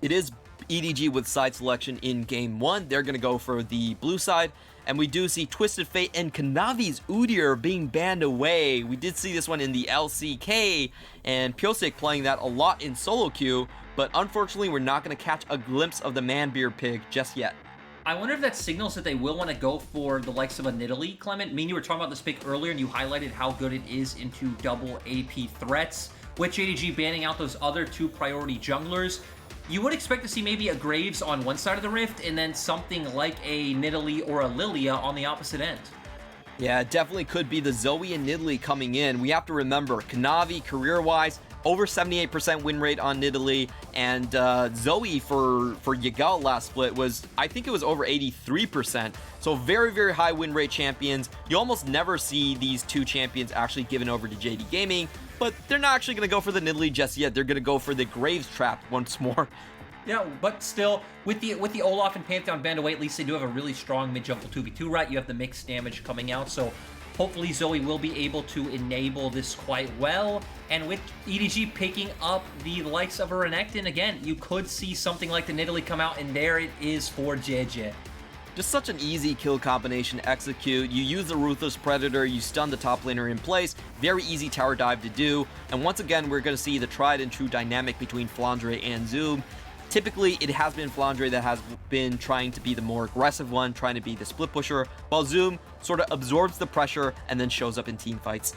It is EDG with side selection in game 1. They're going to go for the blue side. And we do see Twisted Fate and Kanavi's Udyr being banned away. We did see this one in the LCK, and Pyosik playing that a lot in solo queue, but unfortunately we're not going to catch a glimpse of the Man-Beard Pig just yet. I wonder if that signals that they will want to go for the likes of a Nidalee, Clement. I mean, you were talking about this pick earlier, and you highlighted how good it is into double AP threats. With JDG banning out those other 2 priority junglers, you would expect to see maybe a Graves on one side of the Rift, and then something like a Nidalee or a Lilia on the opposite end. Yeah, it definitely could be the Zoe and Nidalee coming in. We have to remember, Kanavi, career-wise, over 78% win rate on Nidalee, and Zoe for Yagao last split was, I think it was over 83%. So very, very high win rate champions. You almost never see these 2 champions actually given over to JD Gaming, but they're not actually going to go for the Nidalee just yet. They're going to go for the Graves trap once more. Yeah, but still, with the Olaf and Pantheon banned away, at least they do have a really strong mid-jungle 2v2, right? You have the mixed damage coming out, so hopefully Zoe will be able to enable this quite well. And with EDG picking up the likes of a Renekton, again, you could see something like the Nidalee come out, and there it is for Jiejie. Just such an easy kill combination to execute. You use the Ruthless Predator, you stun the top laner in place, very easy tower dive to do, and once again we're going to see the tried and true dynamic between Flandre and Zoom. Typically, it has been Flandre that has been trying to be the more aggressive one, trying to be the split pusher, while Zoom sort of absorbs the pressure and then shows up in team fights.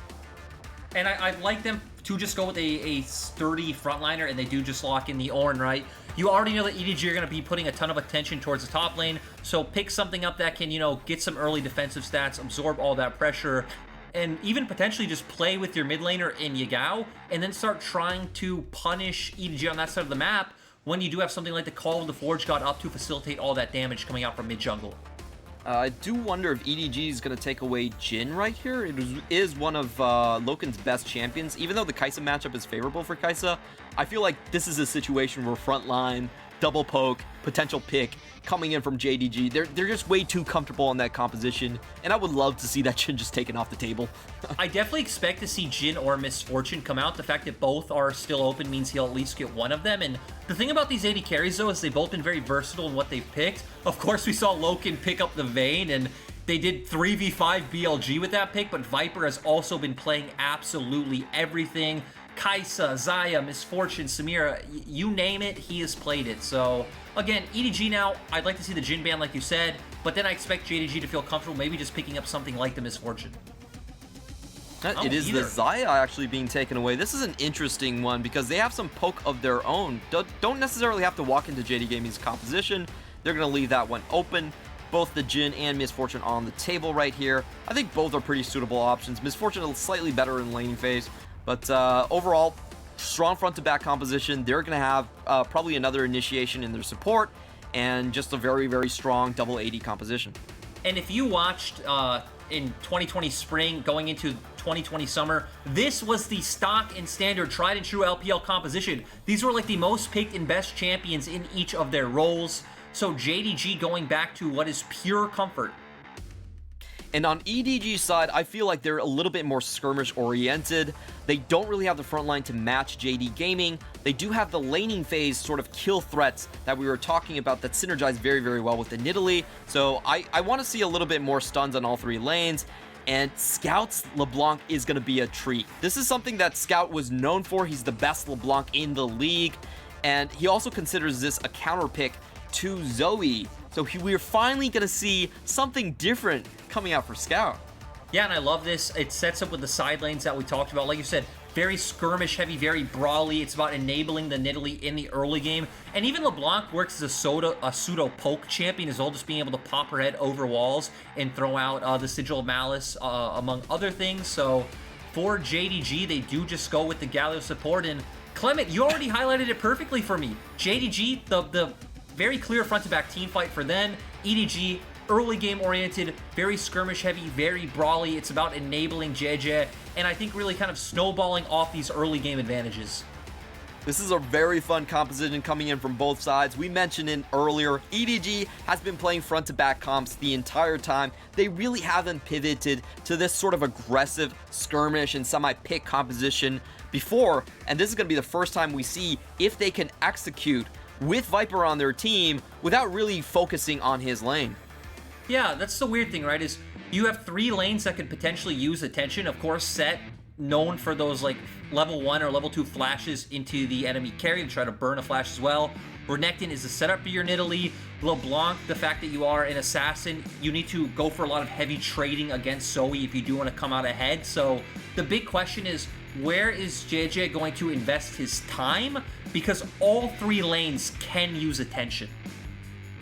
And I'd like them to just go with a sturdy frontliner, and they do just lock in the Ornn, right? You already know that EDG are going to be putting a ton of attention towards the top lane, so pick something up that can, you know, get some early defensive stats, absorb all that pressure, and even potentially just play with your mid laner in Yagao, and then start trying to punish EDG on that side of the map when you do have something like the Call of the Forge God up to facilitate all that damage coming out from mid-jungle. I do wonder if EDG is going to take away Jhin right here. It is one of Loken's best champions. Even though the Kai'Sa matchup is favorable for Kai'Sa, I feel like this is a situation where frontline, double poke, potential pick coming in from JDG. They're just way too comfortable in that composition, and I would love to see that Jhin just taken off the table. I definitely expect to see Jhin or Miss Fortune come out. The fact that both are still open means he'll at least get one of them, and the thing about these AD carries, though, is they've both been very versatile in what they've picked. Of course, we saw Loken pick up the Vayne, and they did 3v5 BLG with that pick, but Viper has also been playing absolutely everything. Kai'Sa, Xayah, Miss Fortune, Samira, you name it, he has played it. So, again, EDG now, I'd like to see the Jhin ban like you said, but then I expect JDG to feel comfortable maybe just picking up something like the Miss Fortune. It is the Xayah actually being taken away. This is an interesting one because they have some poke of their own. Don't necessarily have to walk into JD Gaming's composition. They're going to leave that one open. Both the Jhin and Miss Fortune on the table right here. I think both are pretty suitable options. Miss Fortune is slightly better in laning phase, but overall, strong front-to-back composition. They're going to have probably another initiation in their support and just a very, very strong double AD composition. And if you watched in 2020 spring going into 2020 summer, this was the stock and standard tried and true LPL composition. These were like the most picked and best champions in each of their roles. So JDG going back to what is pure comfort. And on EDG's side, I feel like they're a little bit more skirmish-oriented. They don't really have the front line to match JD Gaming. They do have the laning phase sort of kill threats that we were talking about that synergize very, very well with the Nidalee. So I want to see a little bit more stuns on all 3 lanes. And Scout's LeBlanc is going to be a treat. This is something that Scout was known for. He's the best LeBlanc in the league. And he also considers this a counter pick to Zoe. So we're finally going to see something different coming out for Scout. Yeah, and I love this. It sets up with the side lanes that we talked about. Like you said, very skirmish heavy, very brawly. It's about enabling the Nidalee in the early game. And even LeBlanc works as a pseudo poke champion as well, just being able to pop her head over walls and throw out the Sigil of Malice, among other things. So for JDG, they do just go with the Galio support. And Clement, you already highlighted it perfectly for me. JDG, the very clear front-to-back team fight for them. EDG, early game oriented, very skirmish heavy, very brawly. It's about enabling Jiejie, and I think really kind of snowballing off these early game advantages. This is a very fun composition coming in from both sides. We mentioned it earlier, EDG has been playing front-to-back comps the entire time. They really haven't pivoted to this sort of aggressive skirmish and semi-pick composition before, and this is going to be the first time we see if they can execute with Viper on their team without really focusing on his lane. Yeah, that's the weird thing, right? Is you have 3 lanes that could potentially use attention. Of course, Set, known for those like level 1 or level 2 flashes into the enemy carry to try to burn a flash as well. Renekton is the setup for your Nidalee. LeBlanc, the fact that you are an assassin, you need to go for a lot of heavy trading against Zoe if you do want to come out ahead. So the big question is, where is Jiejie going to invest his time? Because all 3 lanes can use attention.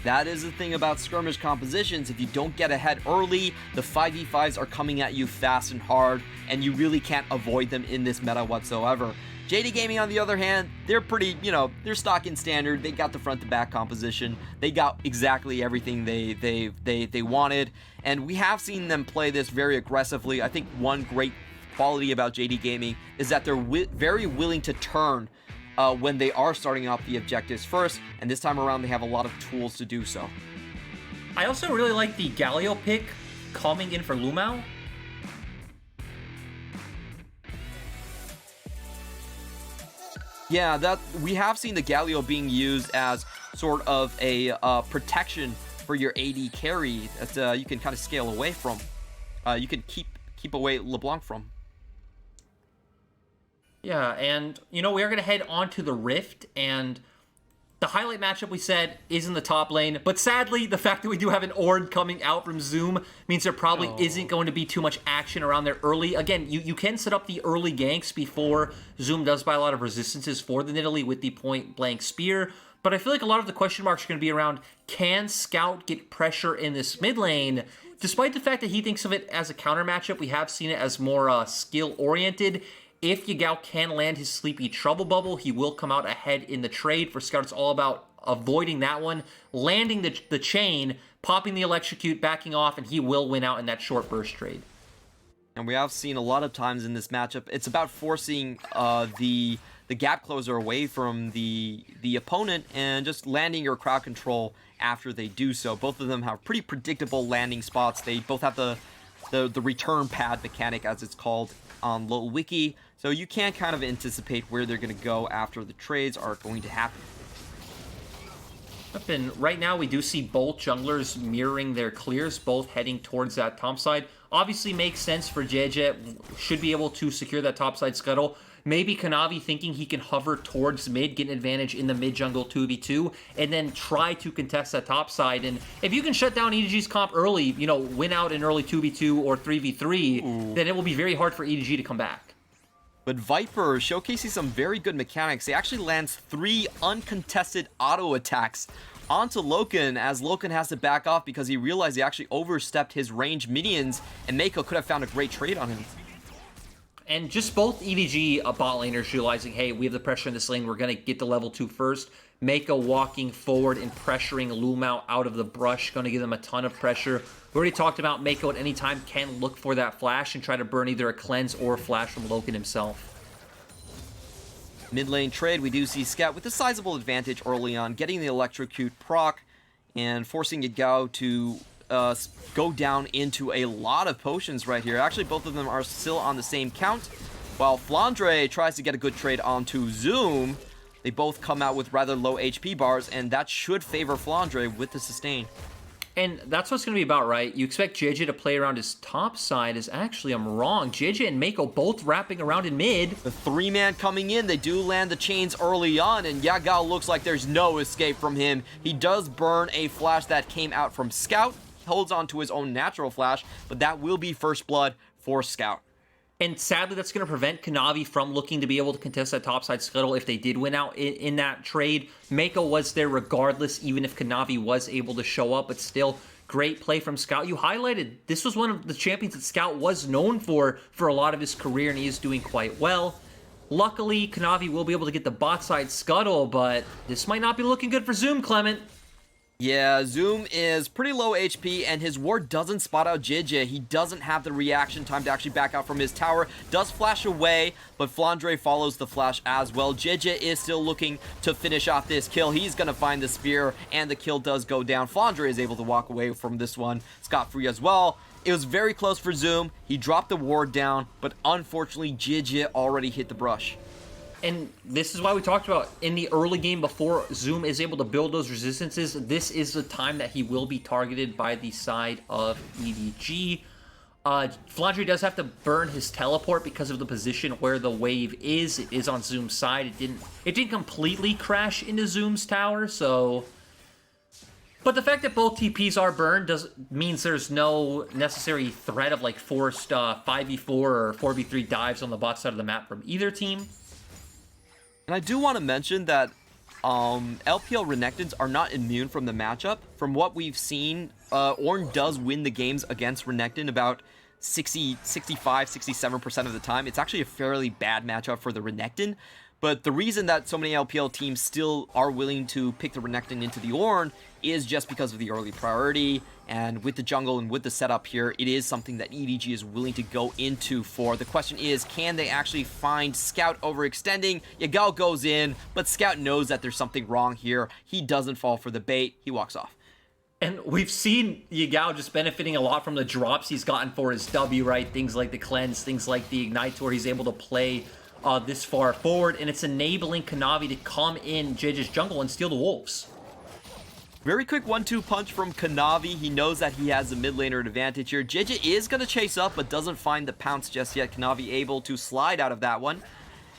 That is the thing about skirmish compositions. If you don't get ahead early, the 5v5s are coming at you fast and hard, and you really can't avoid them in this meta whatsoever. JD Gaming, on the other hand, they're pretty, they're stock in standard. They got the front to back composition. They got exactly everything they wanted, and we have seen them play this very aggressively. I think one great quality about JD Gaming is that they're very willing to turn when they are starting off the objectives first, and this time around they have a lot of tools to do so. I also really like the Galio pick coming in for LvMao. Yeah, that we have seen the Galio being used as sort of a protection for your AD carry that you can kind of scale away from. You can keep away LeBlanc from. Yeah, and, we are going to head on to the Rift, and the highlight matchup we said is in the top lane, but sadly, the fact that we do have an Ord coming out from Zoom means there probably isn't going to be too much action around there early. Again, you can set up the early ganks before Zoom does buy a lot of resistances for the Nidalee with the point-blank spear, but I feel like a lot of the question marks are going to be around, can Scout get pressure in this mid lane? Despite the fact that he thinks of it as a counter matchup, we have seen it as more skill-oriented. If Yagao can land his Sleepy Trouble Bubble, he will come out ahead in the trade. For Scout, it's all about avoiding that one, landing the chain, popping the Electrocute, backing off, and he will win out in that short burst trade. And we have seen a lot of times in this matchup, it's about forcing the gap closer away from the opponent and just landing your crowd control after they do so. Both of them have pretty predictable landing spots. They both have the return pad mechanic, as it's called on Little Wiki, so you can kind of anticipate where they're going to go after the trades are going to happen. And right now we do see both junglers mirroring their clears, both heading towards that top side. Obviously makes sense for Jiejie, should be able to secure that top side scuttle. Maybe Kanavi thinking he can hover towards mid, get an advantage in the mid jungle 2v2, and then try to contest that top side. And if you can shut down EDG's comp early, win out an early 2v2 or 3v3, then it will be very hard for EDG to come back. But Viper showcasing some very good mechanics. He actually lands 3 uncontested auto attacks onto Loken, as Loken has to back off because he realized he actually overstepped his range minions, and Meiko could have found a great trade on him. And just both EDG bot laners realizing, hey, we have the pressure in this lane, we're going to get to level 2 first. Meiko walking forward and pressuring LvMao out of the brush, going to give them a ton of pressure. We already talked about Meiko at any time can look for that flash and try to burn either a cleanse or a flash from Loken himself. Mid lane trade, we do see Scout with a sizable advantage early on, getting the Electrocute proc and forcing Yagao to go down into a lot of potions right here. Actually, both of them are still on the same count, while Flandre tries to get a good trade onto Zoom. They both come out with rather low HP bars, and that should favor Flandre with the sustain. And that's what's going to be about, right? You expect Jiejie to play around his top side. Actually, I'm wrong. Jiejie and Meiko both wrapping around in mid. The 3-man coming in, they do land the chains early on, and Yagao looks like there's no escape from him. He does burn a flash that came out from Scout. He holds on to his own natural flash, but that will be first blood for Scout. And sadly, that's going to prevent Kanavi from looking to be able to contest that topside scuttle if they did win out in that trade. Meiko was there regardless, even if Kanavi was able to show up, but still, great play from Scout. You highlighted this was one of the champions that Scout was known for a lot of his career, and he is doing quite well. Luckily, Kanavi will be able to get the bot side scuttle, but this might not be looking good for Zoom, Clement. Yeah, Zoom is pretty low HP, and his ward doesn't spot out Jiejie. He doesn't have the reaction time to actually back out from his tower. Does flash away, but Flandre follows the flash as well. Jiejie is still looking to finish off this kill. He's going to find the spear, and the kill does go down. Flandre is able to walk away from this one scot-free as well. It was very close for Zoom. He dropped the ward down, but unfortunately, Jiejie already hit the brush. And this is why we talked about in the early game before Zoom is able to build those resistances, this is the time that he will be targeted by the side of EDG. Flandre does have to burn his teleport because of the position where the wave is. It is on Zoom's side. It didn't completely crash into Zoom's tower, so... But the fact that both TPs are burned means there's no necessary threat of like forced 5v4 or 4v3 dives on the bot side of the map from either team. And I do want to mention that LPL Renekton's are not immune from the matchup. From what we've seen, Ornn does win the games against Renekton about 65, 67% of the time. It's actually a fairly bad matchup for the Renekton. But the reason that so many LPL teams still are willing to pick the Renekton into the Ornn is just because of the early priority, and with the jungle and with the setup here, it is something that EDG is willing to go into for. The question is, can they actually find Scout overextending? Yagao goes in, but Scout knows that there's something wrong here. He doesn't fall for the bait. He walks off. And we've seen Yagao just benefiting a lot from the drops he's gotten for his W, right? Things like the Cleanse, things like the Ignite, where he's able to play this far forward, and it's enabling Kanavi to come in Jiejie's jungle and steal the Wolves. Very quick 1-2 punch from Kanavi. He knows that he has a mid laner advantage here. Jiejie is going to chase up, but doesn't find the pounce just yet. Kanavi able to slide out of that one.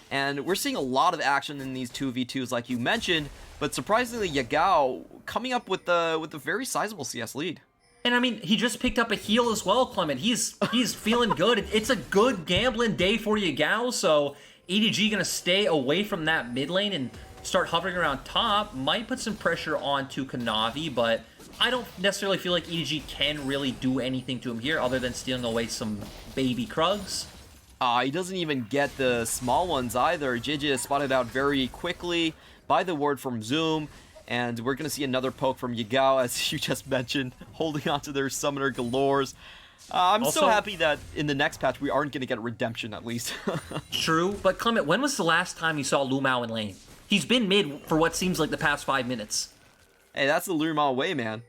And we're seeing a lot of action in these 2v2s like you mentioned, but surprisingly Yagao coming up with a very sizable CS lead. And I mean, he just picked up a heal as well, Clement. He's feeling good. It's a good gambling day for Yagao, so EDG going to stay away from that mid lane and start hovering around top. Might put some pressure onto Kanavi, but I don't necessarily feel like EDG can really do anything to him here other than stealing away some baby Krugs. He doesn't even get the small ones either. Jiejie is spotted out very quickly by the ward from Zoom, and we're going to see another poke from Yagao, as you just mentioned, holding onto their summoner galores. I'm also so happy that in the next patch we aren't going to get redemption at least. True, but Clement, when was the last time you saw LvMao in lane? He's been mid for what seems like the past 5 minutes. Hey, that's the LvMao way, man.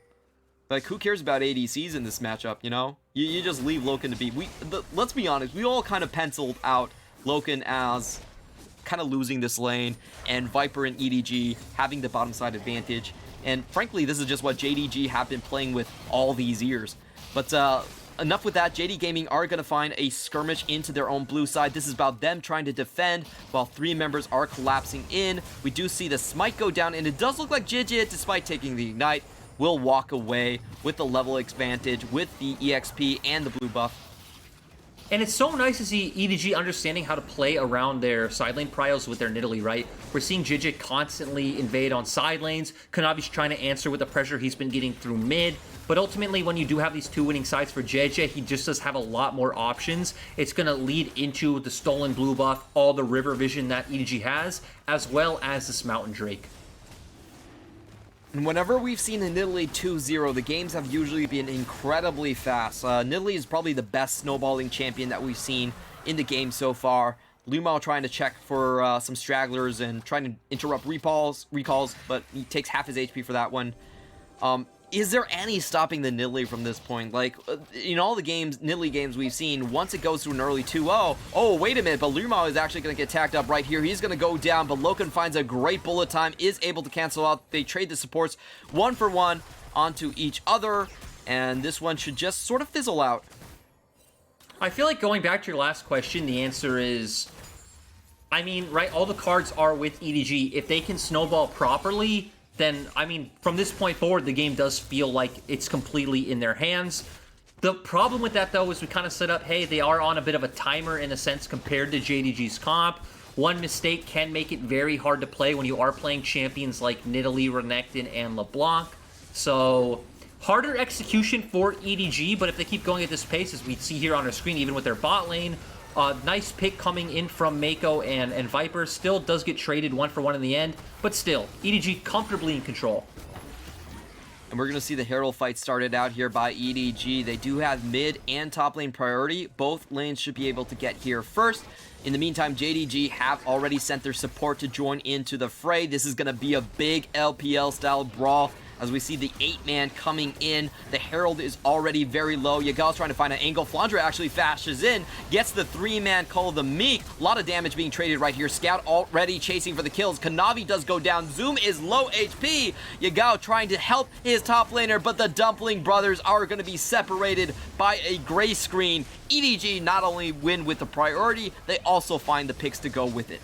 Like, who cares about ADCs in this matchup, you know? You just leave Loken to be... let's be honest, we all kind of penciled out Loken as kind of losing this lane, and Viper and EDG having the bottom side advantage. And frankly, this is just what JDG have been playing with all these years. But enough with that. JD Gaming are going to find a skirmish into their own blue side. This is about them trying to defend while 3 members are collapsing in. We do see the smite go down, and it does look like Jiejie, despite taking the ignite, will walk away with the level advantage with the EXP and the blue buff. And it's so nice to see EDG understanding how to play around their side lane pryos with their Nidalee, right? We're seeing Jiejie constantly invade on side lanes. Kanavi's trying to answer with the pressure he's been getting through mid. But ultimately, when you do have these 2 winning sides for Jiejie, he just does have a lot more options. It's going to lead into the stolen blue buff, all the river vision that EDG has, as well as this Mountain Drake. And whenever we've seen a Nidalee 2-0, the games have usually been incredibly fast. Nidalee is probably the best snowballing champion that we've seen in the game so far. LvMao trying to check for some stragglers and trying to interrupt recalls, but he takes half his HP for that one. Is there any stopping the Nidalee from this point? Like, in all the games, Nidalee games we've seen, once it goes to an early 2-0, oh, wait a minute, but LvMao is actually going to get tagged up right here. He's going to go down, but Loken finds a great bullet time, is able to cancel out. They trade the supports 1 for 1 onto each other, and this one should just sort of fizzle out. I feel like going back to your last question, the answer is, I mean, right, all the cards are with EDG. If they can snowball properly, then, I mean, from this point forward, the game does feel like it's completely in their hands. The problem with that, though, is we kind of set up, hey, they are on a bit of a timer in a sense compared to JDG's comp. One mistake can make it very hard to play when you are playing champions like Nidalee, Renekton, and LeBlanc. So, harder execution for EDG, but if they keep going at this pace, as we see here on our screen, even with their bot lane, nice pick coming in from Meiko and Viper. Still does get traded 1 for 1 in the end, but still, EDG comfortably in control. And we're going to see the Herald fight started out here by EDG. They do have mid and top lane priority. Both lanes should be able to get here first. In the meantime, JDG have already sent their support to join into the fray. This is going to be a big LPL-style brawl. as we see the 8-man coming in. The Herald is already very low. Yagao's trying to find an angle. Flandre actually fashes in, gets the 3-man call of the Meek. A lot of damage being traded right here. Scout already chasing for the kills. Kanavi does go down. Zoom is low HP. Yagao trying to help his top laner, but the Dumpling brothers are going to be separated by a gray screen. EDG not only win with the priority, they also find the picks to go with it.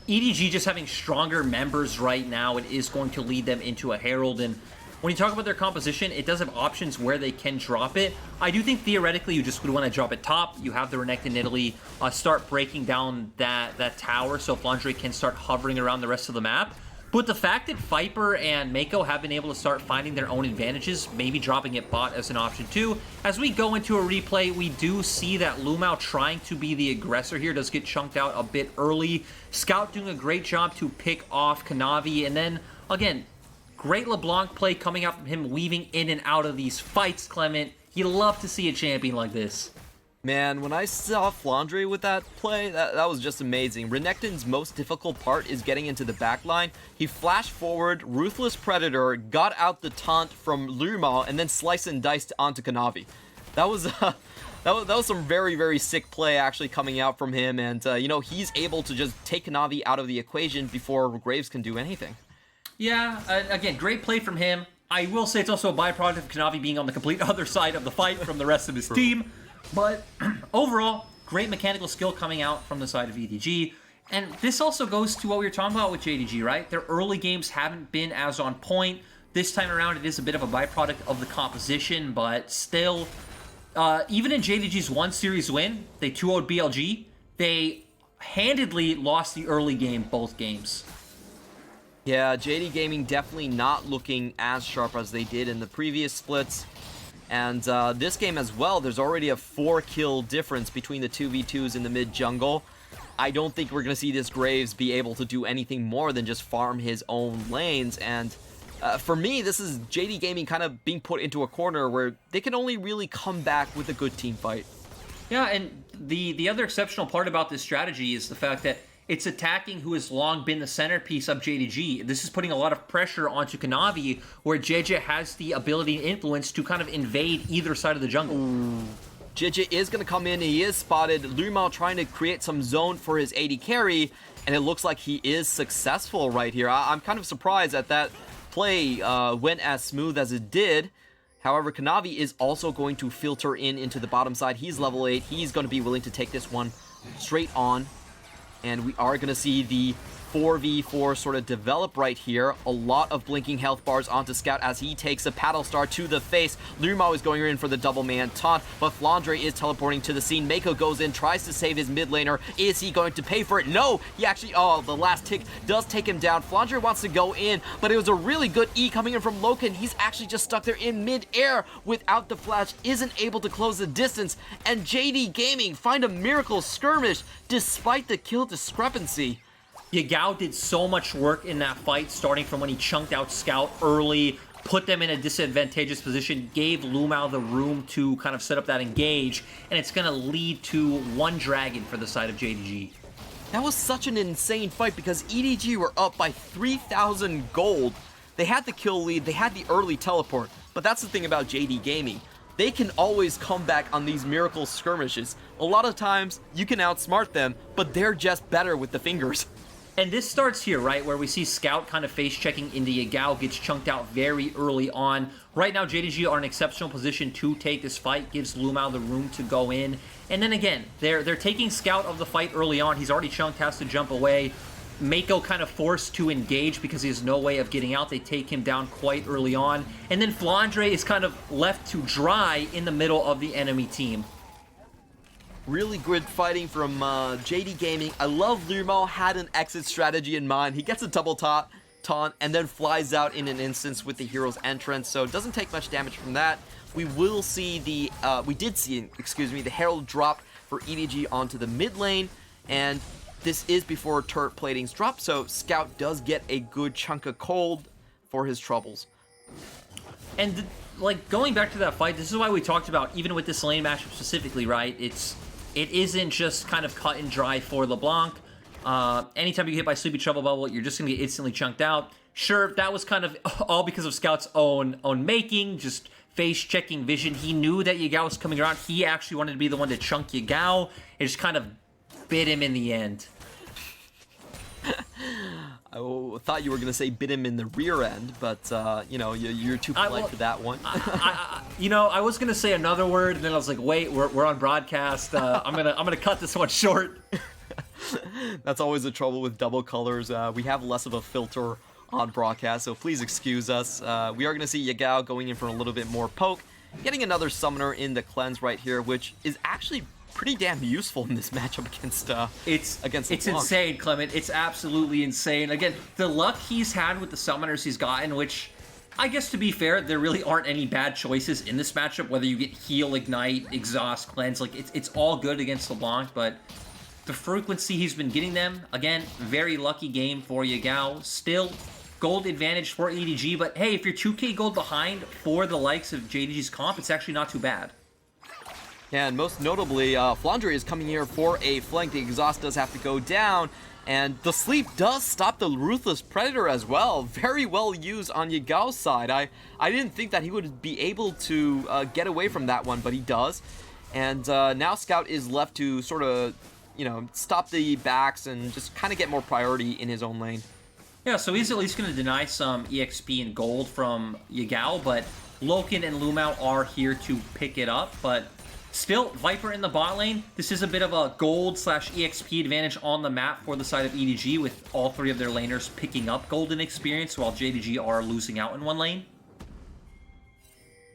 EDG just having stronger members right now, it is going to lead them into a Herald. And when you talk about their composition, it does have options where they can drop it. I do think theoretically you just would want to drop it top. You have the Renekton Italy start breaking down that tower so Flandre can start hovering around the rest of the map. But the fact that Viper and Meiko have been able to start finding their own advantages, maybe dropping it bot as an option too. As we go into a replay, we do see that LvMao trying to be the aggressor here does get chunked out a bit early. Scout doing a great job to pick off Kanavi, and then, again, great LeBlanc play coming out from him, weaving in and out of these fights, Clement. You love to see a champion like this. Man, when I saw Flandre with that play, that was just amazing. Renekton's most difficult part is getting into the backline. He flashed forward, Ruthless Predator, got out the taunt from LvMao, and then sliced and diced onto Kanavi. That was some very, very sick play actually coming out from him, and you know, he's able to just take Kanavi out of the equation before Graves can do anything. Yeah, again, great play from him. I will say it's also a byproduct of Kanavi being on the complete other side of the fight from the rest of his team. But overall, great mechanical skill coming out from the side of EDG. And this also goes to what we were talking about with JDG, right? Their early games haven't been as on point. This time around, it is a bit of a byproduct of the composition, but still, even in JDG's one series win, they 2-0'd BLG. They handedly lost the early game, both games. Yeah, JD Gaming definitely not looking as sharp as they did in the previous splits. And this game as well, there's already a 4-kill difference between the 2v2s in the mid-jungle. I don't think we're going to see this Graves be able to do anything more than just farm his own lanes. And for me, this is JD Gaming kind of being put into a corner where they can only really come back with a good team fight. Yeah, and the other exceptional part about this strategy is the fact that it's attacking who has long been the centerpiece of JDG. This is putting a lot of pressure onto Kanavi, where Jiejie has the ability and influence to kind of invade either side of the jungle. Jiejie is going to come in. He is spotted. LvMao trying to create some zone for his AD carry, and it looks like he is successful right here. I'm kind of surprised that play went as smooth as it did. However, Kanavi is also going to filter into the bottom side. He's level 8. He's going to be willing to take this one straight on. And we are going to see the 4v4 sort of develop right here. A lot of blinking health bars onto Scout as he takes a paddle star to the face. LvMao is going in for the double man taunt, but Flandre is teleporting to the scene. Meiko goes in, tries to save his mid laner. Is he going to pay for it? No! He actually, the last tick does take him down. Flandre wants to go in, but it was a really good E coming in from Loken. He's actually just stuck there in mid-air without the flash, isn't able to close the distance, and JD Gaming find a miracle skirmish despite the kill discrepancy. Yagao did so much work in that fight, starting from when he chunked out Scout early, put them in a disadvantageous position, gave LvMao the room to kind of set up that engage, and it's going to lead to one dragon for the side of JDG. That was such an insane fight because EDG were up by 3,000 gold. They had the kill lead, they had the early teleport, but that's the thing about JD Gaming. They can always come back on these miracle skirmishes. A lot of times, you can outsmart them, but they're just better with the fingers. And this starts here, right, where we see Scout kind of face-checking into Yagao, gets chunked out very early on. Right now, JDG are in an exceptional position to take this fight, gives LvMao the room to go in. And then again, they're taking Scout of the fight early on. He's already chunked, has to jump away. Meiko kind of forced to engage because he has no way of getting out. They take him down quite early on. And then Flandre is kind of left to dry in the middle of the enemy team. Really good fighting from JD Gaming. I love LvMao had an exit strategy in mind. He gets a double taunt and then flies out in an instance with the hero's entrance, so it doesn't take much damage from that. We did see the Herald drop for EDG onto the mid lane, and this is before turret platings drop, so Scout does get a good chunk of cold for his troubles. And like going back to that fight, this is why we talked about, even with this lane matchup specifically, right? It isn't just kind of cut and dry for LeBlanc. Anytime you get hit by Sleepy Trouble Bubble, you're just going to get instantly chunked out. Sure, that was kind of all because of Scout's own making, just face-checking vision. He knew that Yagao was coming around. He actually wanted to be the one to chunk Yagao. It just kind of bit him in the end. I thought you were going to say bit him in the rear end, but, you know, you're too polite for that one. I was going to say another word, and then I was like, wait, we're on broadcast. I'm gonna cut this one short. That's always the trouble with double colors. We have less of a filter on broadcast, so please excuse us. We are going to see Yagao going in for a little bit more poke, getting another summoner in the cleanse right here, which is actually pretty damn useful in this matchup against It's insane, Clement. It's absolutely insane. Again, the luck he's had with the summoners he's gotten, which I guess to be fair, there really aren't any bad choices in this matchup, whether you get heal, ignite, exhaust, cleanse, like it's all good against LeBlanc, but the frequency he's been getting them, again, very lucky game for Yagao. Still gold advantage for EDG, but hey, if you're 2k gold behind for the likes of JDG's comp, it's actually not too bad. Yeah, and most notably, Flandre is coming here for a flank. The exhaust does have to go down, and the sleep does stop the Ruthless Predator as well. Very well used on Yagao's side. I didn't think that he would be able to get away from that one, but he does. And now Scout is left to sort of, you know, stop the backs and just kind of get more priority in his own lane. Yeah, so he's at least going to deny some EXP and gold from Yagao, but Loken and LvMao are here to pick it up, but still, Viper in the bot lane. This is a bit of a gold/EXP advantage on the map for the side of EDG, with all three of their laners picking up golden experience, while JDG are losing out in one lane.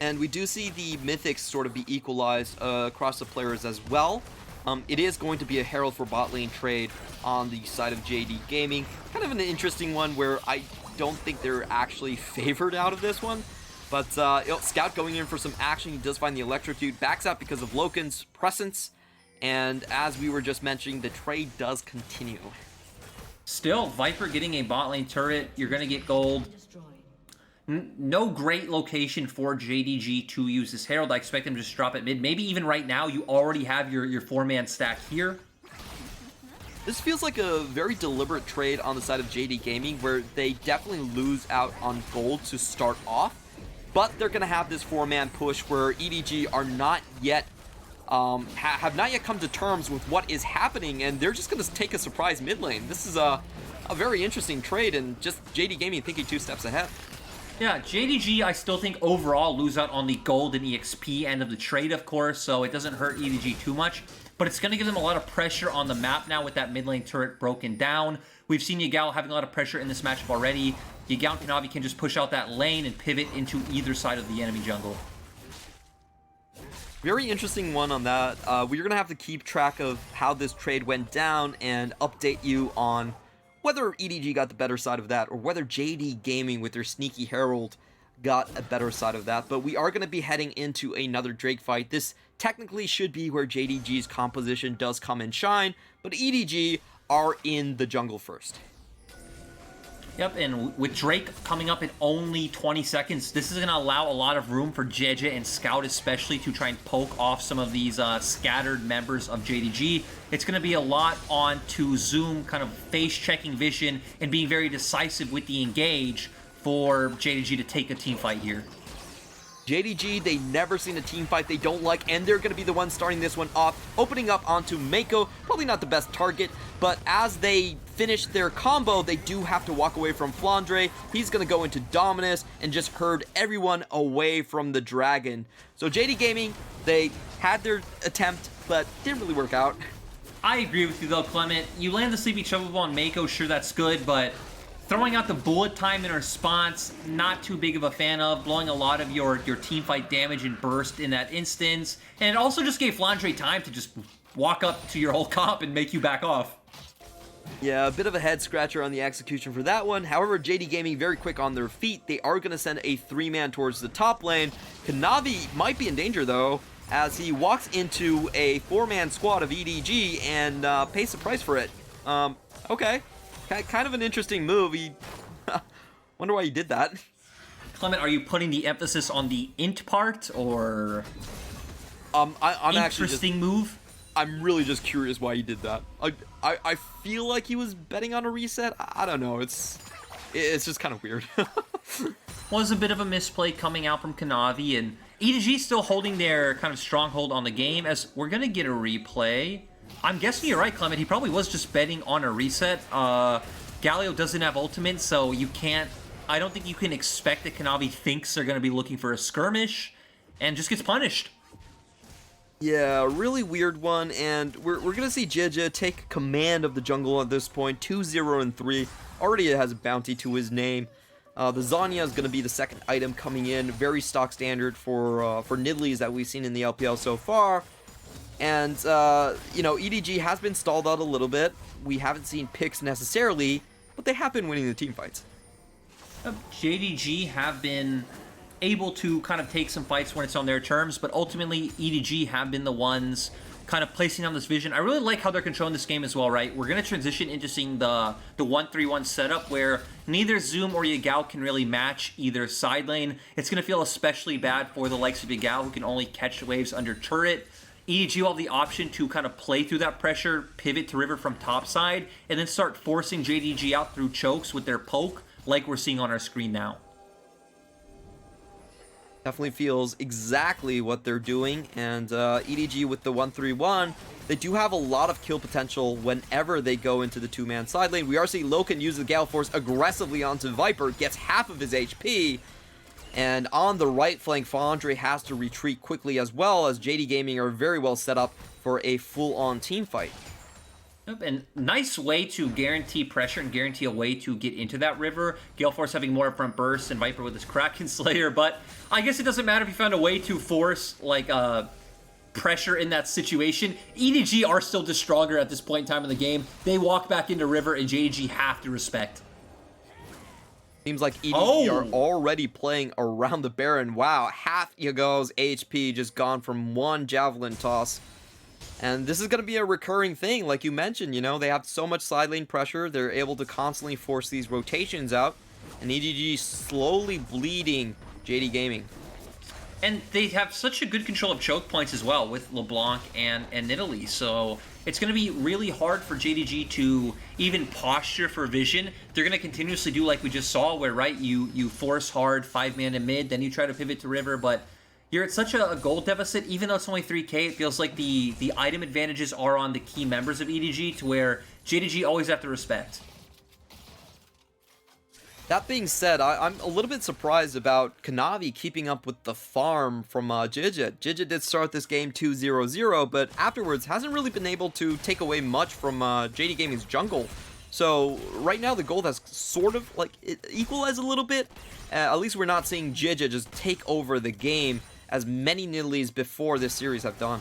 And we do see the mythics sort of be equalized across the players as well. It is going to be a Herald for bot lane trade on the side of JD Gaming. Kind of an interesting one where I don't think they're actually favored out of this one. But Scout going in for some action. He does find the Electrocute, backs out because of Loken's presence. And as we were just mentioning, the trade does continue. Still, Viper getting a bot lane turret. You're going to get gold. No great location for JDG to use this Herald. I expect him to just drop it mid. Maybe even right now, you already have your four-man stack here. This feels like a very deliberate trade on the side of JD Gaming, where they definitely lose out on gold to start off. But they're going to have this four-man push where EDG are not yet, have not yet come to terms with what is happening, and they're just going to take a surprise mid lane. This is a very interesting trade, and just JD Gaming thinking 2 steps ahead. Yeah, JDG, I still think overall lose out on the gold and EXP end of the trade, of course, so it doesn't hurt EDG too much. But it's going to give them a lot of pressure on the map now with that mid lane turret broken down. We've seen Yagao having a lot of pressure in this matchup already. Yagao and Kanavi can just push out that lane and pivot into either side of the enemy jungle. Very interesting one on that. We're going to have to keep track of how this trade went down and update you on whether EDG got the better side of that or whether JD Gaming with their sneaky Herald got a better side of that. But we are going to be heading into another Drake fight. This technically should be where JDG's composition does come and shine, but EDG are in the jungle first. Yep, and with Drake coming up in only 20 seconds, this is going to allow a lot of room for Jiejie and Scout especially to try and poke off some of these scattered members of JDG. It's going to be a lot on to zoom, kind of face-checking vision, and being very decisive with the engage for JDG to take a team fight here. JDG, they never seen a team fight they don't like, and they're going to be the ones starting this one off, opening up onto Meiko. Probably not the best target, but as they finish their combo, they do have to walk away from Flandre. He's going to go into Dominus and just herd everyone away from the dragon. So JD Gaming, they had their attempt, but didn't really work out. I agree with you though, Clement. You land the Sleepy Shovel on Meiko, sure, that's good, but throwing out the bullet time in response, not too big of a fan of. Blowing a lot of your team fight damage and burst in that instance. And it also just gave Flandre time to just walk up to your whole comp and make you back off. Yeah, a bit of a head scratcher on the execution for that one. However, JD Gaming very quick on their feet. They are going to send a 3-man towards the top lane. Kanavi might be in danger though, as he walks into a 4-man squad of EDG and pays the price for it. Okay. Kind of an interesting move. He wonder why he did that. Clement, are you putting the emphasis on the int part, or I'm interesting move? I'm really just curious why he did that. I feel like he was betting on a reset. I don't know. It's It's just kind of weird. Was a bit of a misplay coming out from Kanavi, and EDG still holding their kind of stronghold on the game, as we're going to get a replay. I'm guessing you're right, Clement. He probably was just betting on a reset. Galio doesn't have ultimate, so you can't... I don't think you can expect that Kanavi thinks they're going to be looking for a skirmish, and just gets punished. Yeah, really weird one, and we're going to see Jiejie take command of the jungle at this point, 2-0-3. Already has a bounty to his name. The Zanya is going to be the second item coming in, very stock standard for Nidlees that we've seen in the LPL so far. And, you know, EDG has been stalled out a little bit. We haven't seen picks necessarily, but they have been winning the team fights. JDG have been able to kind of take some fights when it's on their terms, but ultimately EDG have been the ones kind of placing on this vision. I really like how they're controlling this game as well, right? We're going to transition into seeing the 1-3-1 setup where neither Zoom or Yagao can really match either side lane. It's going to feel especially bad for the likes of Yagao, who can only catch waves under turret. EDG will have the option to kind of play through that pressure, pivot to river from top side, and then start forcing JDG out through chokes with their poke, like we're seeing on our screen now. Definitely feels exactly what they're doing, and EDG with the 1-3-1, they do have a lot of kill potential whenever they go into the two-man side lane. We are seeing Loken use the Gale Force aggressively onto Viper, gets half of his HP, and on the right flank, Flandre has to retreat quickly as well, as JD Gaming are very well set up for a full-on team fight. Yep, and nice way to guarantee pressure and guarantee a way to get into that river. Gale Force having more upfront bursts and Viper with his Kraken Slayer, but I guess it doesn't matter if you found a way to force, like, pressure in that situation. EDG are still just stronger at this point in time in the game. They walk back into river, and JDG have to respect. Seems like EDG are already playing around the Baron. Wow, half Yagao's HP just gone from one javelin toss. And this is going to be a recurring thing, like you mentioned, you know, they have so much side lane pressure, they're able to constantly force these rotations out, and EDG slowly bleeding JD Gaming. And they have such a good control of choke points as well with LeBlanc and Nidalee, so it's going to be really hard for JDG to even posture for vision. They're going to continuously do like we just saw, where, right, you force hard 5-man to mid, then you try to pivot to river, but you're at such a gold deficit. Even though it's only 3k, it feels like the item advantages are on the key members of EDG, to where JDG always have to respect. That being said, I'm a little bit surprised about Kanavi keeping up with the farm from Jiejie. Jiejie did start this game 2-0-0, but afterwards hasn't really been able to take away much from JD Gaming's jungle. So right now the gold has sort of like equalized a little bit. At least we're not seeing Jiejie just take over the game as many Nidalees before this series have done.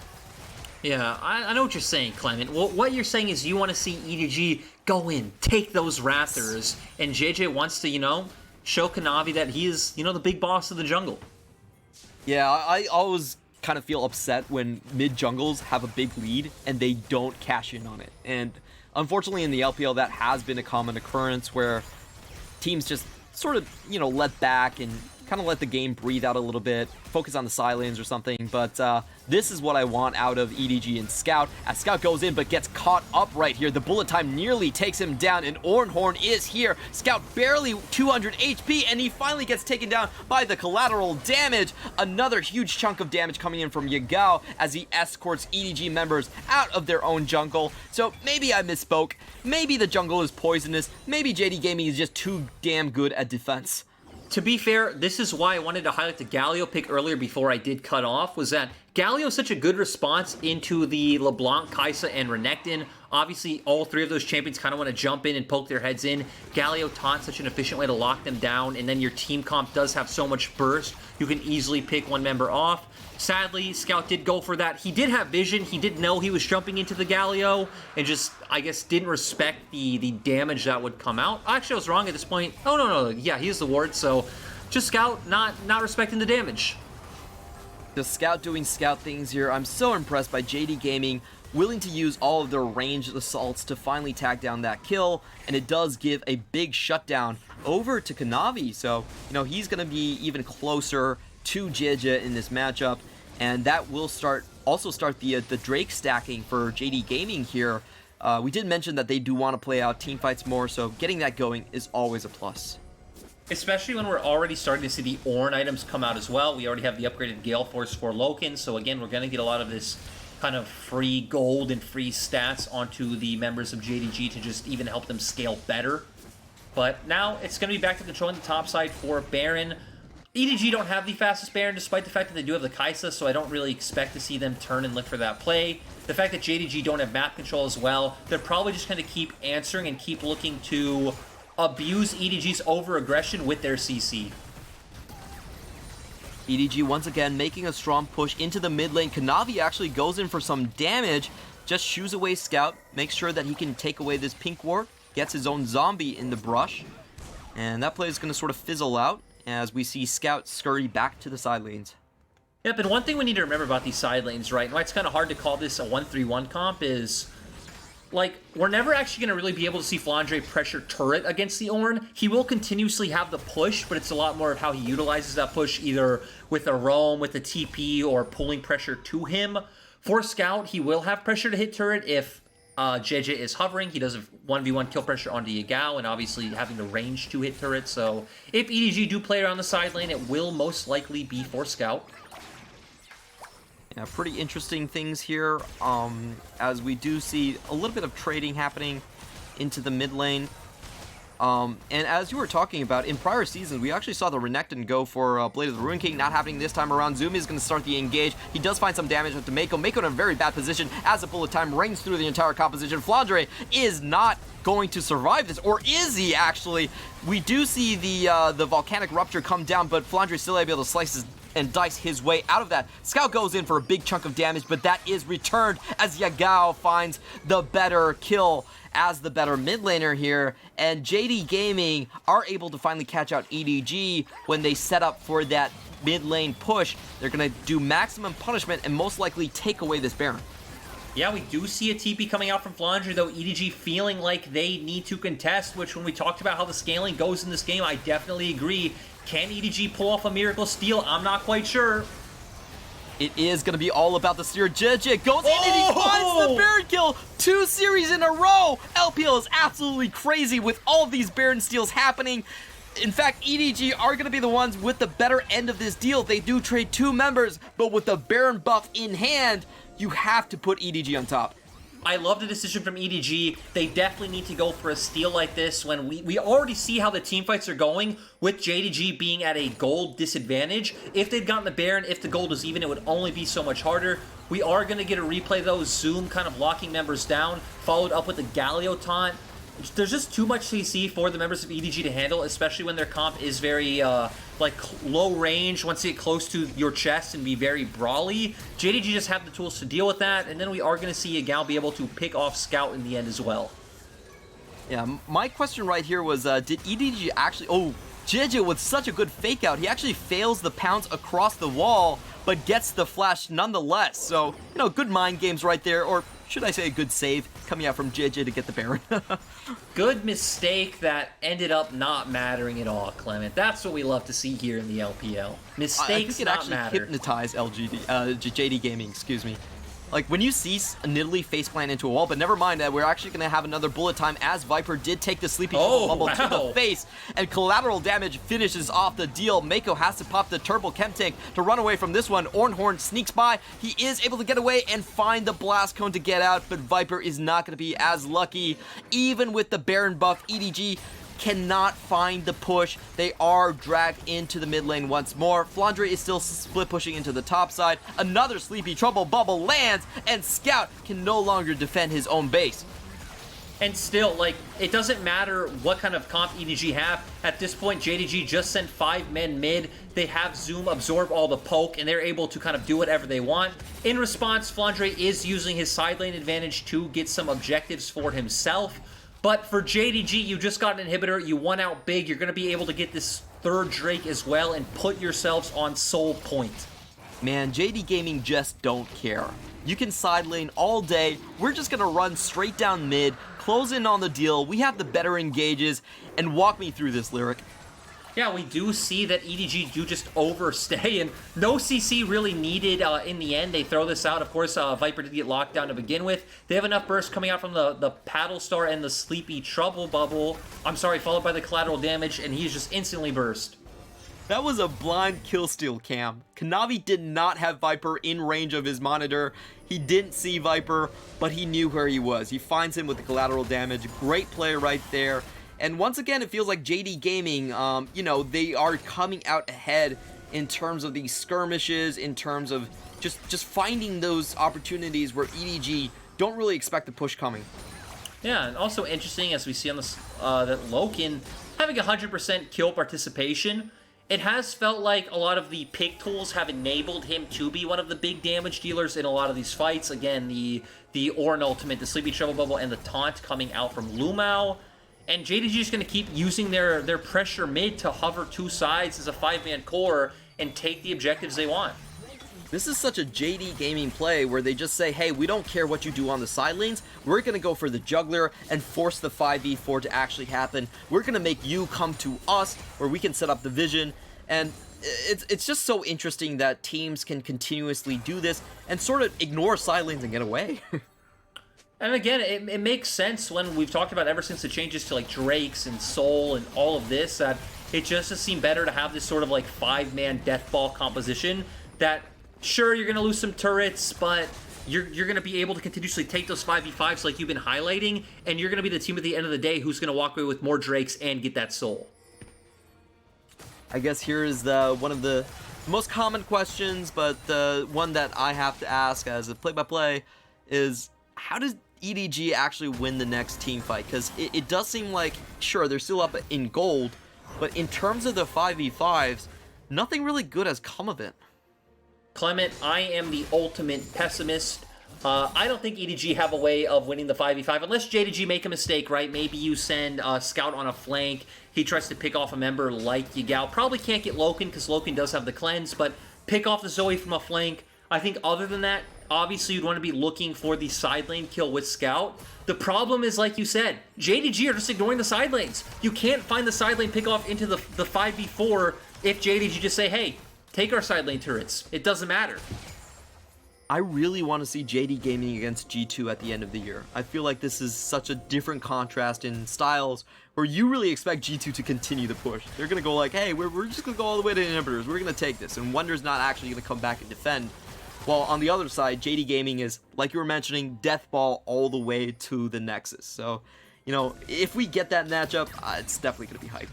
Yeah, I know what you're saying, Clement. Well, what you're saying is you want to see EDG go in, take those Raptors, and JJ wants to, you know, show Kanavi that he is, you know, the big boss of the jungle. Yeah, I always kind of feel upset when mid-jungles have a big lead and they don't cash in on it. And unfortunately in the LPL that has been a common occurrence, where teams just sort of, you know, let back and kind of let the game breathe out a little bit, focus on the side lanes or something. But this is what I want out of EDG and Scout, as Scout goes in but gets caught up right here. The bullet time nearly takes him down, and Ornhorn is here. Scout barely 200 HP, and he finally gets taken down by the collateral damage. Another huge chunk of damage coming in from Yagao as he escorts EDG members out of their own jungle. So maybe I misspoke. Maybe the jungle is poisonous. Maybe JD Gaming is just too damn good at defense. To be fair, this is why I wanted to highlight the Galio pick earlier before I did cut off, was that Galio is such a good response into the LeBlanc, Kai'Sa, and Renekton. Obviously, all three of those champions kind of want to jump in and poke their heads in. Galio taunt such an efficient way to lock them down, and then your team comp does have so much burst, you can easily pick one member off. Sadly, Scout did go for that. He did have vision. He did know he was jumping into the Galio, and just, I guess, didn't respect the damage that would come out. Actually, I was wrong at this point. Oh, no. Yeah, he's the ward, so just Scout not respecting the damage. The Scout doing Scout things here. I'm so impressed by JD Gaming, willing to use all of their ranged assaults to finally tag down that kill, and it does give a big shutdown over to Kanavi. So, you know, he's going to be even closer to Jiejie in this matchup, and that will also start the Drake stacking for JD Gaming here. We did mention that they do want to play out team fights more, so getting that going is always a plus. Especially when we're already starting to see the Ornn items come out as well. We already have the upgraded Gale Force for Loken, so again, we're going to get a lot of this kind of free gold and free stats onto the members of JDG to just even help them scale better. But now it's going to be back to controlling the top side for Baron. EDG don't have the fastest Baron, despite the fact that they do have the Kaisa, so I don't really expect to see them turn and look for that play. The fact that JDG don't have map control as well, they're probably just going to keep answering and keep looking to abuse EDG's over-aggression with their CC. EDG once again making a strong push into the mid lane. Kanavi actually goes in for some damage, just shoos away Scout, makes sure that he can take away this pink ward, gets his own zombie in the brush, and that play is going to sort of fizzle out as we see Scout scurry back to the side lanes. Yep, and one thing we need to remember about these side lanes, right, and why it's kind of hard to call this a 1-3-1 comp is, like, we're never actually going to really be able to see Flandre pressure turret against the Ornn. He will continuously have the push, but it's a lot more of how he utilizes that push, either with a roam, with a TP, or pulling pressure to him. For Scout, he will have pressure to hit turret if Jiejie is hovering. He does a 1v1 kill pressure onto Yagao, and obviously having the range to hit turret. So if EDG do play around the side lane, it will most likely be for Scout. Yeah, pretty interesting things here, as we do see a little bit of trading happening into the mid lane. And as you were talking about, in prior seasons, we actually saw the Renekton go for Blade of the Ruin King, not happening this time around. Zumi is going to start the engage. He does find some damage with the Meiko. Meiko in a very bad position as the bullet time rings through the entire composition. Flandre is not going to survive this, or is he actually? We do see the volcanic rupture come down, but Flandre is still able to slice and dice his way out of that. Scout goes in for a big chunk of damage, but that is returned as Yagao finds the better kill as the better mid laner here, and JD Gaming are able to finally catch out EDG when they set up for that mid lane push. They're gonna do maximum punishment and most likely take away this Baron. Yeah, we do see a TP coming out from Flandre, though EDG feeling like they need to contest, which when we talked about how the scaling goes in this game, I definitely agree. Can EDG pull off a miracle steal? I'm not quite sure. It is going to be all about the steer. Jiejie goes in and he finds the Baron kill 2 series in a row. LPL is absolutely crazy with all of these Baron steals happening. In fact, EDG are going to be the ones with the better end of this deal. They do trade 2 members, but with the Baron buff in hand, you have to put EDG on top. I love the decision from EDG. They definitely need to go for a steal like this when we already see how the teamfights are going with JDG being at a gold disadvantage. If they'd gotten the Baron, if the gold was even, it would only be so much harder. We are going to get a replay though, Zoom kind of locking members down, followed up with the Galio taunt. There's just too much CC for the members of EDG to handle, especially when their comp is very like low range, once you get close to your chest and be very brawly. JDG just have the tools to deal with that, and then we are going to see Yagao be able to pick off Scout in the end as well. Yeah, my question right here was, did EDG actually... Oh, Jiejie with such a good fake out, he actually fails the pounce across the wall, but gets the flash nonetheless. So, you know, good mind games right there, or should I say a good save coming out from Jiejie to get the Baron. Good mistake that ended up not mattering at all, Clement. That's what we love to see here in the LPL. Mistakes not matter. I think it actually hypnotized JD Gaming, excuse me. Like, when you see a Nidalee faceplant into a wall, but never mind that we're actually going to have another bullet time as Viper did take the Sleepy Bumble to the face, and collateral damage finishes off the deal. Meiko has to pop the Turbo Chem Tank to run away from this one. Ornhorn sneaks by. He is able to get away and find the Blast Cone to get out, but Viper is not going to be as lucky. Even with the Baron buff, EDG cannot find the push. They are dragged into the mid lane once more. Flandre is still split pushing into the top side. Another Sleepy Trouble Bubble lands, and Scout can no longer defend his own base. And still, like, it doesn't matter what kind of comp EDG have. At this point, JDG just sent 5 men mid. They have Zoom absorb all the poke, and they're able to kind of do whatever they want. In response, Flandre is using his side lane advantage to get some objectives for himself. But for JDG, you just got an inhibitor, you won out big, you're going to be able to get this 3rd Drake as well and put yourselves on soul point. Man, JD Gaming just don't care. You can side lane all day, we're just going to run straight down mid, close in on the deal, we have the better engages, and walk me through this, Lyric. Yeah, we do see that EDG do just overstay, and no CC really needed in the end. They throw this out. Of course, Viper did get locked down to begin with. They have enough burst coming out from the Paddle Star and the Sleepy Trouble Bubble. I'm sorry, followed by the collateral damage, and he's just instantly burst. That was a blind killsteal cam. Kanavi did not have Viper in range of his monitor. He didn't see Viper, but he knew where he was. He finds him with the collateral damage. Great play right there. And once again, it feels like JD Gaming, you know, they are coming out ahead in terms of these skirmishes, in terms of just finding those opportunities where EDG don't really expect the push coming. Yeah, and also interesting as we see on this that Loken having 100% kill participation. It has felt like a lot of the pick tools have enabled him to be one of the big damage dealers in a lot of these fights. Again, the Orin ultimate, the Sleepy Trouble Bubble, and the taunt coming out from LvMao. And JDG is going to keep using their pressure mid to hover two sides as a 5-man core and take the objectives they want. This is such a JD Gaming play where they just say, hey, we don't care what you do on the side lanes. We're going to go for the juggler and force the 5v4 to actually happen. We're going to make you come to us where we can set up the vision. And it's just so interesting that teams can continuously do this and sort of ignore side lanes and get away. And again, it makes sense when we've talked about ever since the changes to like Drakes and Soul and all of this, that it just has seemed better to have this sort of like 5-man death ball composition that, sure, you're going to lose some turrets, but you're going to be able to continuously take those 5v5s like you've been highlighting, and you're going to be the team at the end of the day who's going to walk away with more Drakes and get that Soul. I guess here is one of the most common questions, but the one that I have to ask as a play-by-play is, how does EDG actually win the next team fight? Because it does seem like, sure, they're still up in gold, but in terms of the 5v5s, nothing really good has come of it. Clement, I am the ultimate pessimist. I don't think EDG have a way of winning the 5v5 unless JDG make a mistake, right? Maybe you send Scout on a flank. He tries to pick off a member like Yagao. Probably can't get Loken because Loken does have the cleanse, but pick off the Zoe from a flank. I think other than that, obviously you'd want to be looking for the side lane kill with Scout. The problem is, like you said, JDG are just ignoring the side lanes. You can't find the side lane pick off into the 5v4 if JDG just say, hey, take our side lane turrets. It doesn't matter. I really want to see JD Gaming against G2 at the end of the year. I feel like this is such a different contrast in styles where you really expect G2 to continue the push. They're going to go like, hey, we're just going to go all the way to inhibitors. We're going to take this. And Wonder's not actually going to come back and defend. While on the other side, JD Gaming is, like you were mentioning, death ball all the way to the Nexus. So, you know, if we get that matchup, it's definitely going to be hype.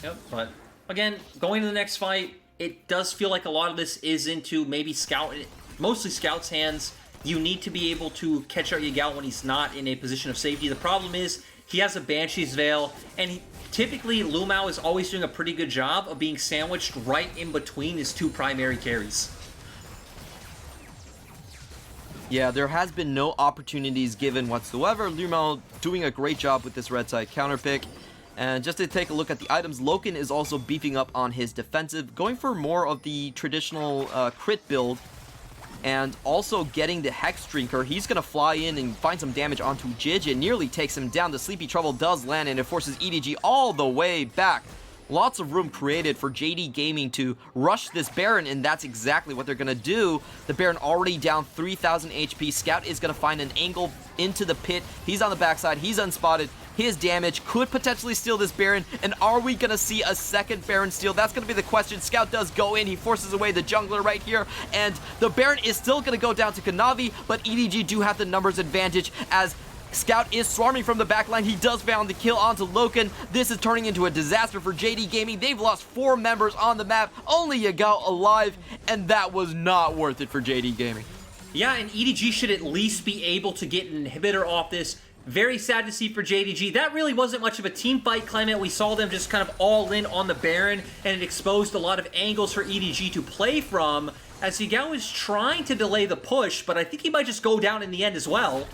Yep, but again, going to the next fight, it does feel like a lot of this is into maybe Scout, mostly Scout's hands. You need to be able to catch out Yagao when he's not in a position of safety. The problem is he has a Banshee's Veil, and typically LvMao is always doing a pretty good job of being sandwiched right in between his two primary carries. Yeah, there has been no opportunities given whatsoever. LvMao doing a great job with this red side counter pick. And just to take a look at the items, Loken is also beefing up on his defensive, going for more of the traditional crit build, and also getting the Hex Drinker. He's going to fly in and find some damage onto Jiejie, nearly takes him down. The Sleepy Trouble does land, and it forces EDG all the way back. Lots of room created for JD Gaming to rush this Baron, and that's exactly what they're going to do. The Baron already down 3,000 HP. Scout is going to find an angle into the pit. He's on the backside. He's unspotted. His damage could potentially steal this Baron, and are we going to see a second Baron steal? That's going to be the question. Scout does go in. He forces away the jungler right here, and the Baron is still going to go down to Kanavi, but EDG do have the numbers advantage as Scout is swarming from the backline. He does found the kill onto Loken. This is turning into a disaster for JD Gaming. They've lost 4 members on the map. Only Yagao alive, and that was not worth it for JD Gaming. Yeah, and EDG should at least be able to get an inhibitor off this. Very sad to see for JDG. That really wasn't much of a team fight, Clement. We saw them just kind of all in on the Baron, and it exposed a lot of angles for EDG to play from, as Yagao is trying to delay the push, but I think he might just go down in the end as well.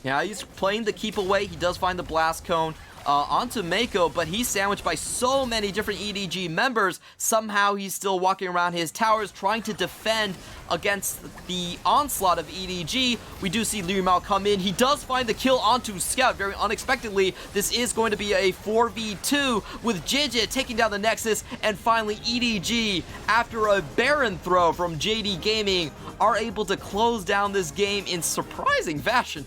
Yeah, he's playing the keep away. He does find the blast cone. onto Meiko, but he's sandwiched by so many different EDG members. Somehow he's still walking around his towers trying to defend against the onslaught of EDG. We do see LvMao come in. He does find the kill onto Scout very unexpectedly. This is going to be a 4v2 with Jiejie taking down the Nexus, and finally EDG, after a Baron throw from JD Gaming, are able to close down this game in surprising fashion.